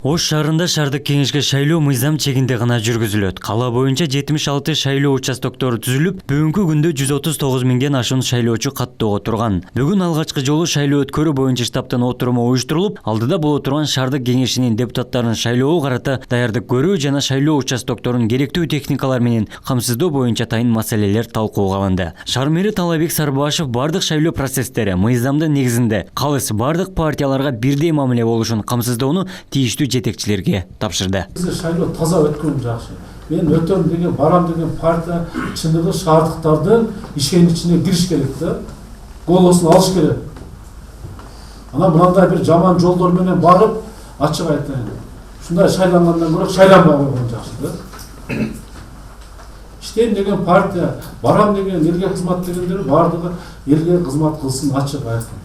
Ош шаарында шаардык кеңешке шайлоо мыйзам чегинде гана жүргүзүлөт. Кала боюнча 76 шайлоо участоктору түзүлүп, бүгүнкү күндө 139 миңден ашуун шайлоочу каттоого турган. Бүгүн алгачкы жолу шайлоо өткөрүү боюнча штабтын отуруму уюштурулуп, алдыда боло турган шаардык кеңешинин депутаттарын шайлоого карата даярдык көрүү жана шайлоо участокторун керектүү техникалар менен камсыздоо боюнча атайын маселелер талкууга алынды. Шаар мэри Талабек Сарбашев бардык шайлоо процесстери мыйзамдын негизинде калыс бардык партияларга бирдей мамиле болушун камсыздоону тийиштүү жетекчилерге тапшырды. Бизде шайлоо таза өткөн жакшы. Мен өтөм деген, барам деген партия чындыгы шаардыктардын ишенимине кириш керек да. Голосун алыш керек. Ана мындай бир жаман жолдор менен барып, ачык айтайын. Ушундай шайлангандан көрө шайланбай койгон жакшы да. Иштейм деген партия, барам деген, элге кызмат дегендер бардыгы элге кызмат кылсын, ачык айкын.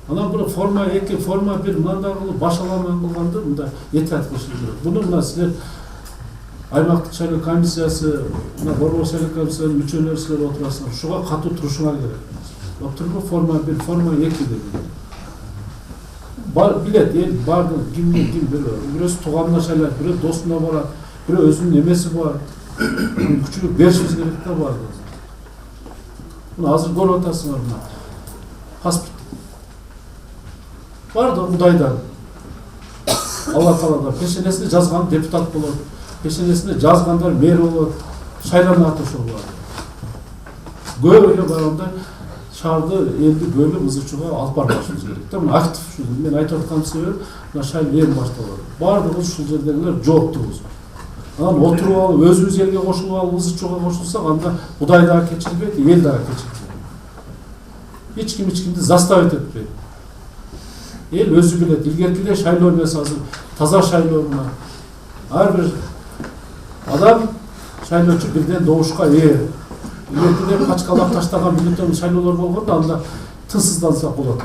Анан бир форма 2, форма 1 мындай кылып башаламан кылганды мындай этият кылыш керек. Буну мына силер аймактык шайлоо комиссиясы, мына борбор шайлоо комиссиясынын мүчөлөрү силер отурасыңар. Ушуга катуу турушуңар керек. Отурбу форма 1, форма 2 деген. Бар билет, эл бардыгы ким бирөөсү тууганына шайлайт, бирөө досуна барат, бирөө өзүнүн эмеси бар. Күчүлүк беришибиз керек да бардыгы. Мына азыр көрүп атасыңар мына. Паспорт барды Кудайдан. Алла Тааладан пешенесине жазган депутат болот. Пешенесине жазгандар мэр болот. Шайланат ошолор. Көп эле барганда шаарды, элди бөлүп ызычууга алып барбашыбыз керек. Мына актив ушул мен айтып аткан себеби мына шайлоо эң башталат. Бардыгы ушул жердегилер жооптубуз. Анан отуруп алып өзүбүз элге кошулуп алып ызычууга кошулсак анда Кудай дагы кечирбейт, эл дагы кечирбейт. Эч кимди заставить этпейт. Эл өзү билет, илгеркиде шайлоо эмес азыр таза шайлоо мына. Ар бир адам шайлоочу бирден добушка ээ. Илгеркиде качкалап таштаган бюллетень шайлоолор болгондо анда тынсыздансак болот.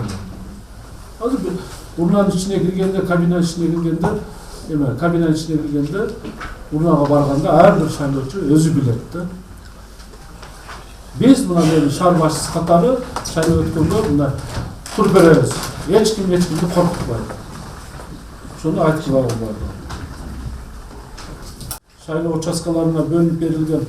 Азыр бир урнанын ичине киргенде, кабинанын ичине киргенде, урнага барганда ар бир шайлоочу өзү билет да. Биз мына менин шаар башчысы катары шайлоо өткөндө мына тур беребиз. Эч кимди коркутпайт. Шуну айтып койгом. Шайлоо участкаларына бөлүнүп берилген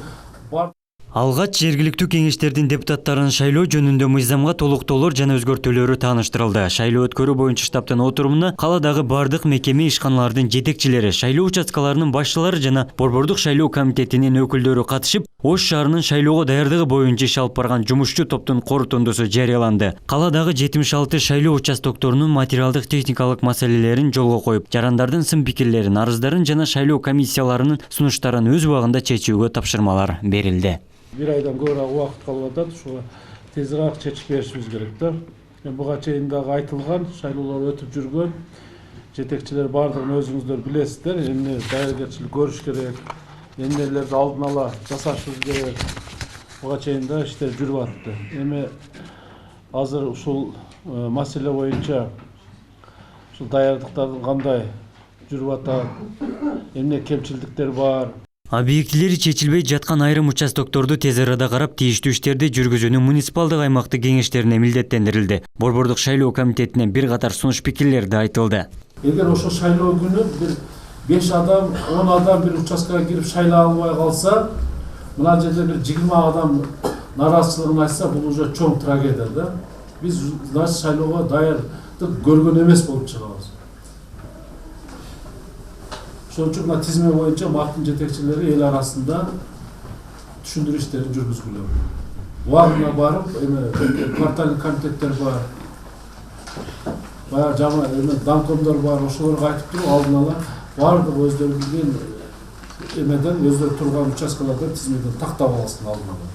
бар. Алгач жергиликтүү кеңештердин депутаттарын шайлоо жөнүндө мыйзамга толуктоолор жана өзгөртүүлөрү тааныштырылды. Шайлоо өткөрүү боюнча штабтын отурумуна каладагы бардык мекеме ишканалардын жетекчилери, шайлоо участкаларынын башчылары жана борбордук шайлоо комитетинин өкүлдөрү катышып, Ош шаарынын шайлоого даярдыгы боюнча иш алып барган жумушчу топтун корутундусу жарыяланды. Каладагы 76 шайлоо участокторунун материалдык техникалык маселелерин жолго коюп, жарандардын сын пикирлерин, арыздарын жана шайлоо комиссияларынын сунуштарын өз убагында чечүүгө тапшырмалар берилди. Бир айдан көбүрөөк убакыт калып атат, ушуга тезирээк чечип беришибиз керек да. Буга чейин дагы айтылган, шайлоолор өтүп жүргөн, жетекчилер бардыгын өзүңүздөр билесиздер, эмне даяргерчилик көрүш керек, эмнелерди алдын ала жасашыбыз керек. Буга чейин да иштер жүрүп атты. Эми азыр ушул маселе боюнча ушул даярдыктардын кандай жүрүп атат, эмне кемчилдиктер бар. Объектилери чечилбей жаткан айрым участокторду тез арада карап, тийиштүү иштерди жүргүзүүнү муниципалдык аймактык кеңештерине милдеттендирилди. Борбордук шайлоо комитетине бир катар сунуш пикирлер да айтылды. Эгер ошо шайлоо күнү бир 5 адам, 10 адам бир участкага кирип шайлай албай калса, мына жерде бир 20 адам наразычылыгын айтса, бул уже чоң трагедия да. Биз значит шайлоого даярдык көргөн эмес болуп чыгабыз. Ошон үчүн мына тизме боюнча МАКтын жетекчилери эл арасында түшүндүрүү иштерин жүргүзгүлө. Убагына барып, кварталдык комитеттер бар. Баягы жама данкомдор бар, ошолорго айтып туруп алдын ала бардык өздөрү билген эмеден өздөрү турган участкалардан тизмеден тактап алсын алдын ала.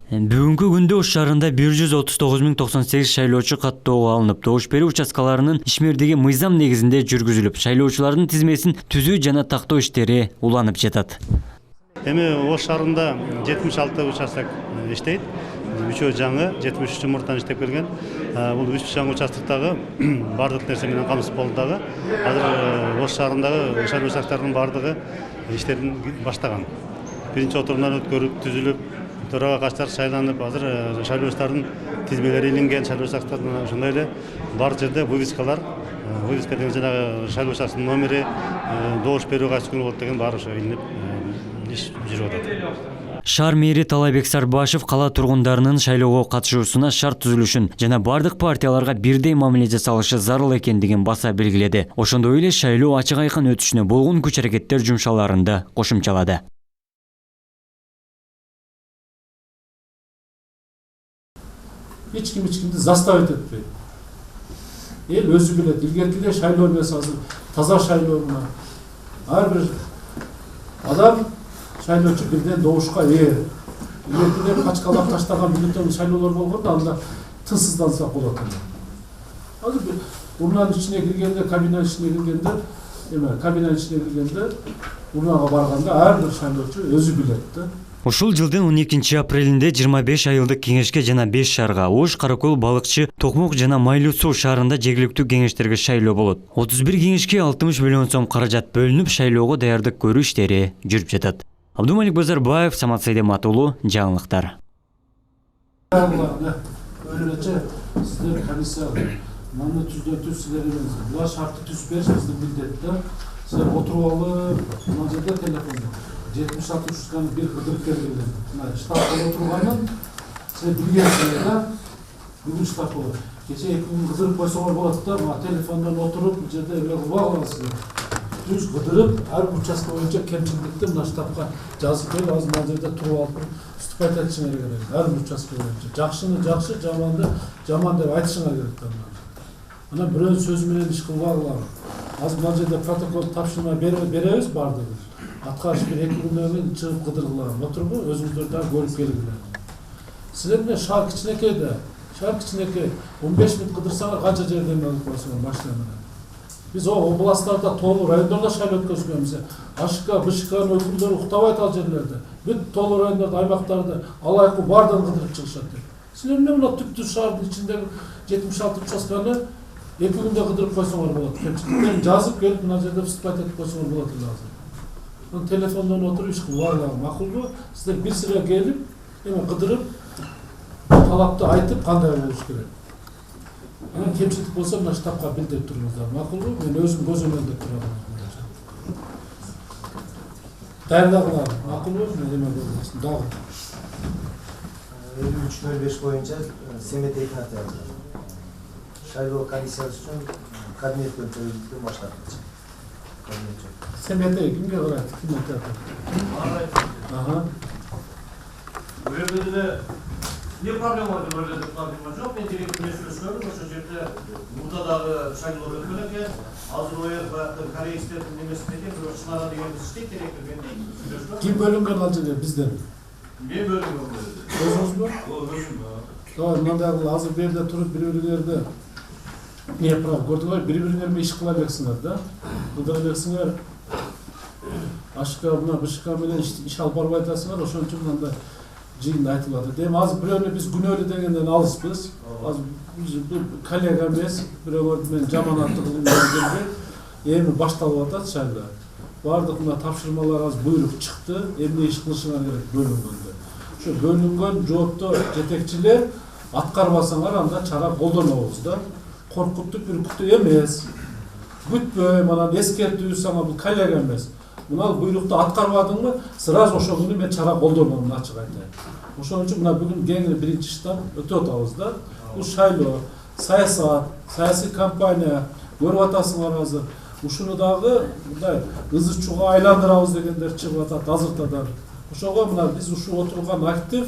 Бүгүнкү күндө Ош шаарында 139.098 шайлоочу каттоого алынып, добуш берүү участкаларынын ишмердиги мыйзам негизинде жүргүзүлүп, шайлоочулардын тизмесин түзүү жана тактоо иштери уланып жатат. Эми Ош шаарында 76 участок иштейт. 3 жаңы, 73 муртан иштеп келген. Бул 3 жаңы участоктогу бардык нерсе менен камсыз болду дагы. Азыр Ош шаарындагы шайлоо участкаларынын бардыгы иштерин баштаган. Биринчи отурумдан өткөрүп, түзүлүп, төрага качтар шайланып, азыр шайлоочулардын тизмелери илинген, шайлоо участкаларында ошондой эле бар жерде вывескалар вывеска деген жанагы шайлоо учаскесинин номери, добуш берүү кайсы күнү болот деген баары ошо илинип иш жүрүп атат. Шаар мэри Талайбек Сарбашев кала тургундарынын шайлоого катышуусуна шарт түзүлүшүн жана бардык партияларга бирдей мамиле жасалышы зарыл экендигин баса белгиледи. Ошондой эле шайлоо ачык айкын өтүшүнө болгон күч аракеттер жумшаларын да кошумчалады. Эч кимди заставить этпейт. Эл өзү билет. Илгеркиде шайлоо эмес, азыр таза шайлоо менен ар бир адам шайлоочу бирден добушка ээ. Илгеркиде качкалап таштаган бюллетень шайлоолор болгондо анда тынсыздансак болот. Азыр урнанын ичине киргенде, кабинаның ичине киргенде, урнага барганда ар бир шайлоочу өзү билет да. Ушул жылдын 12 апрелинде 25 айылдык кеңешке жана 5 шаарга Ош, Каракөл, Балыкчы, Токмок жана Майлуу Суу шаарында жергиликтүү кеңештерге шайлоо болот. 31 кеңешке 60 миллион сом каражат бөлүнүп, шайлоого даярдык көрүү иштери жүрүп жатат. Абдумалик Базарбаев, Самат Сайдемат уулу, жаңылыктар. Öylece sizler komiser, namı tüz sizlerimiz, bunlar şartı tüz beş bizde müddette. Sizler oturmalı, macada telefonda. 76 uçuşkanı bir gıdırıp geldi. Ştapta oturmanın, size bilgiyersiniz de, bugün ştap olur. Gece ekibin gıdırıp koysalar olarak da, telefondan oturup, bir de öyle bağlansınız. Düz gıdırıp, her uçaska boyunca kemçilikte buna ştapka жазып koyup, az macada turup alıp, üstüpayt etişine gerek. Her uçaska boyunca. Жақшыны жақшы, жаманды жаман деп айтышыңа керек. Ана біреудің сөзіменен іш қылбағылар. Az macada protokol тапшырма беребиз бардыгы. Аткарыш bir 2 күннөн кийин чыгып кыдыргылар. Отурбу, өзүңүздөр да көрүп келгилер. Силер менен шаар кичинекейде, 15 минут кыдырсаңар канча жерден алып койсоңор машина менен. Biz o областтарда, толуу райондордо шайлоо өткөзгөнбүз. Ашка, Бышкан өкүлдөрү уктабайт ал жерлерде. Бүт толуу райондордо, аймактарда алайкы бардын кыдырып чыгышат. Силер менен мына түптүз шаардын ичиндеги 76 участканы 2 күндө кыдырып койсоңор болот. Кемчиликтерин жазып келип мына жерде выступать этип койсоңор болот эле. Телефондон отуруп иш кылбагыла макулбу? Силер бир сыра келип, эме кыдырып, талапты айтып кандай болуш керек. Анан кемчилик болсо мына штабка билдирип туруңуздар. Макулбу? Мен өзүм көзөмөлдөп турам. Даярдагылар, макулбу? Мен эме болсун. Дагы 53.05 боюнча Семете Игнатьев шайлоо комиссиясы үчүн кабинет көчөрүлүп башталды. Семете кимге карайт? Ким айтат? Ага. Bu yerde de ne problem vardı böyle de problem yok. Ben direkt mesulüsüyorum. O жерде burada da şayloo ötközülürken hazır oyer ve Kore ekspертinin nemesindeki bir şınara деген iştek gerekli ben Kim bölünген ал жерде бизден? Ben bölüm yok. Өзүңүзбү? Özüm. Doğru, mındagı hazır bir yerde turup bir-birilerde ne yapar? Gördüler, bir-birilerde iş kılacaksınlar da. Kıdıracaksınlar. Aşka buna bışka bilen iş alıp barbaytasınlar. Oşun için bunda jiginde aytılады. Deyim, az birini biz Günöylü degenden alışpız. Az bir kollega emez, birever men jamanatlı kılımdan geldi. Baştalıp atat şayda. Bardık buna tapşırmalar az buyruk çıktı. Emne iş kılışına gerek bölüngöndü. Şu bölünген жоопто жетекчилер аткарбасаңар анда чара колдонобуз да. Коркуттуп бүркүттү эмес. Күтпөй, манан эскертүү сага бул коллега эмес. Мына буйрукту аткарбадыңбы, сразу ошол күнү мен чара колдоном, ачык айтайын. Ошон үчүн мына бүгүн кеңири биринчи штаб өтүп атабыз да. Бул шайлоо, саясат, саясий кампания көрүп атасыңар азыр. Ушуну дагы мындай ызы чууга айландырабыз дегендер чыгып атат азыртадан. Ошого мына биз ушу отурган актив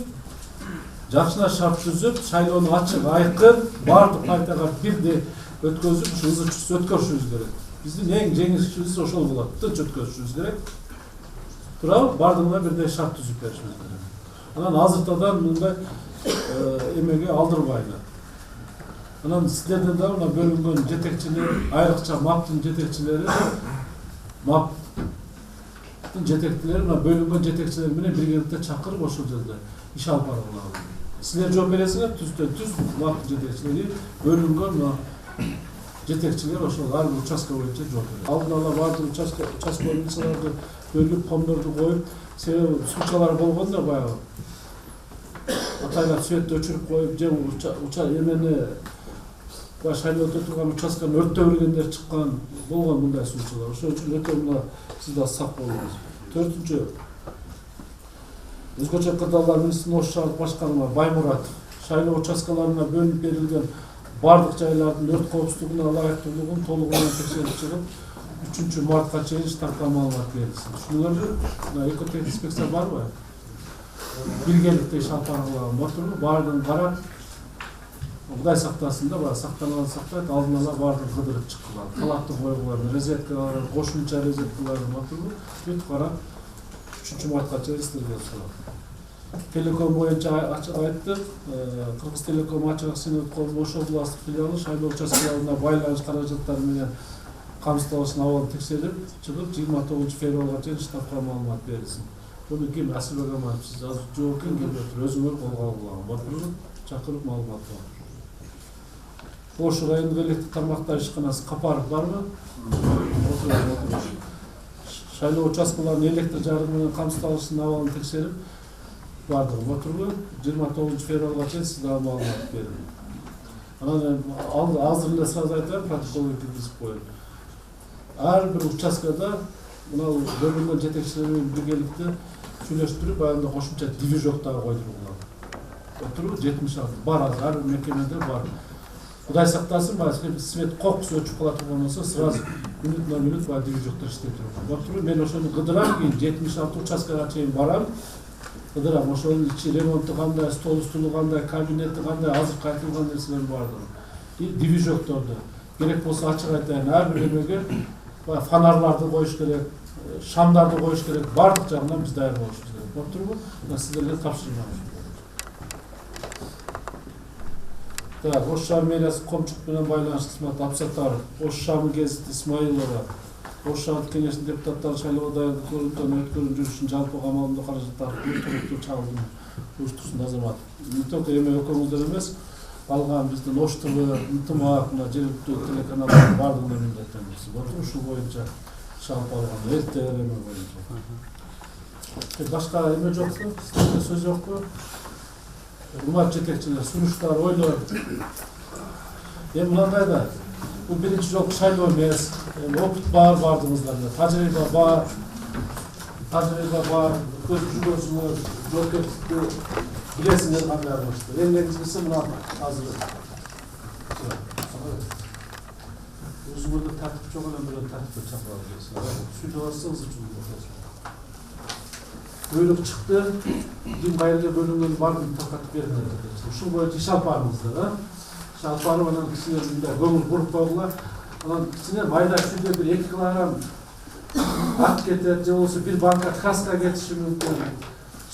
жакшына шарт түзүп, шайлоону ачык, айкын, бардык партияга бирдей өткөзүп, ушу ызы чуусу өткөрүшүбүз керек. Биздин эң жеңишибиз ошол болот, тынч өткөрүшүбүз керек. Туурабы? Бардыгына бирдей шарт түзүп беришибиз керек. Анан азыртадан мындай эмеге алдырбайлы. Анан силерден да мына бөлүнгөн жетекчилер, айрыкча МАПтын жетекчилери, жетектилер мына бөлүнгөн жетекчилер менен биргеликте чакырып ошол жерде иш алып баргыла. Силер жооп бересиңер, түз МАПтын жетекчилери, бөлүнгөн мына жетекчилер ошол ар бир участка боюнча жооп берет. Алдын ала бардык участка боюнчаларды бөлүп, комдорду коюп, себеби сучалар болгондо баягы атайлап светти өчүрүп коюп, же эмени шайлоо өтө турган участканы өрттөп бергендер чыккан болгон мындай случайлар. Ошон үчүн өтө мына сиз да сак болуңуз. 4-нчү өзгөчө кырдаалдар министринин ош шаардык башкарма Баймуратов шайлоо участкаларына бөлүнүп берилген бардык жайлардын өрт коопсуздугуна ылайыктуулугун толук менен текшерип чыгып 3-мартка чейин штабка маалымат берилсин. Түшүнүңөрбү? Мына экотех инспекция барбы? Биргеликте иш алып баргылаган мотуру баардыгын карап Кудай сактасын да, сактанганын сактайт, алдын ала баардыгын кыдырып чыккыла. Талапты койгуларын, розеткаларын, кошумча розеткаларын мотуру бүт карап 3-мартка чейин сиздерге сунат. Телеком боюнча айттык, Кыргыз Телеком ачык акционерлик коому Ош областтык филиалы шайлоо участкаларына байланыш каражаттары менен камсыздалышын абал текшерип чыгып 29-февралга чейин штабка маалымат берилсин. Буну ким Асылбек Аманов сиз азыр жоокин келип өзүңөр колго алгылаган. Мотуру чакырып маалымат алып. Ош райондук электр тармактар ишканасы Капаров барбы? Шайлоо участкаларынын электр жарыгы менен камсыздалышынын абалын текшерип бардыгы мотуру 29-февралга чейин сизге маалымат берилди. Анан азыр эле сразу айтайын, протокол киргизип коеюн. Ар бир участкада мына бөлүнгөн жетекчилер менен биргеликте сүйлөштүрүп, аянда кошумча движок дагы койдурулган. Отуру 76 бар, ар бир мекемеде бар. Кудай сактасын, свет кокусу өчүп кала турган болсо, сразу минут движоктор иштеп турат. Отуру мен ошону кыдырам, кийин 76 участкага чейин барам. Кыдырам, ошонун ичи ремонту кандай, стол стулу кандай, кабинети кандай, азыркы айтылган нерселер бардыгы. Движокторду керек болсо ачык айтайын, ар бир эмеге фонарларды коюш керек, шамдарды коюш керек, бардык жагынан биз даяр болушубуз керек. Отурбу? Мына сиздерге тапшырмам. Так, Ош шаар мэриясы коомчулук менен байланыш кызматы Абсатаров, Ош шаамы гезити Исмаилова, Ош шаардык кеңештин депутаттары шайлоо даярдык өткөрүүнүн жүрүшүн жалпы камалымдуу каражаттарды туруктуу чагылдыруу уюштурсун Азамат. Не только эми экөөңүздөр эмес, алган биздин Ош ТВ, ынтымак, мына жергиликтүү телеканалдардын баардыгына милдеттенбиз. Ушул боюнча чагып алган эрте эме боюнча. Башка эме жокпу? Сизде сөз жокпу? Урматтуу жетекчилер, сунуштар, ойлор. Эми мындай да, бул биринчи жолку шайлоо эмес, опыт бар бардыгыңыздарда, тажрыйба бар, көз жүргөнсүңөр, жоопкерчиликти билесиңер кандай аралашты. Эң негизгиси мына азыр өзүңөрдө тартип жок эле бирөө тартипке чакырып келесиңер. Сүйлөп алсаңыз үчүн бөлүк чыкты, ким кайерге бөлүнгөн бардыгын таркатып бердиңер. Ушул боюнча иш алып барыңыздар, иш алып барып анан кичине мындай көңүл буруп койгула. Анан кичине майда чүйдө бир 2 килограмм ат кетет, же болбосо бир банка краска кетиши мүмкүн.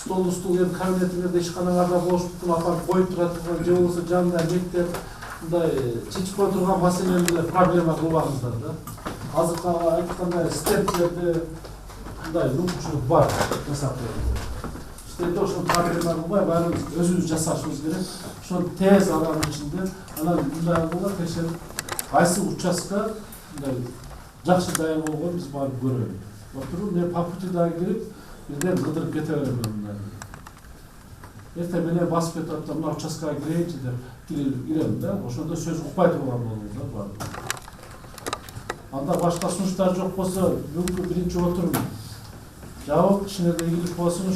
Стол эми кабинетиңерде ишканаңарда болуш мүмкүн, апарып коюп тура турган, же болбосо жанында мектеп мындай чечип кое турган маселелерди проблема кылбаңыздар да. Азыркы айткандай степлерди мындай мүмкүнчүлүк бар жасап берүүгө. Степте ошол проблема кылбай, баарын өзүбүз жасашыбыз керек. Ошол тез аранын ичинде анан мындай кылган текшерип, кайсы участка мындай жакшы даяр болгонун биз барып көрөлү. Отуруп, мен по пути дагы кирип, бирден кыдырып кете берем мындай. Эртең менен басып кетип атып, мына участкага кирейинчи деп кирем да, ошондо сөз укпай турган болуңуздар бар. Анда башка сунуштар жок болсо, бүгүнкү биринчи отурум жабык, ишиңерге ийгилик болсун.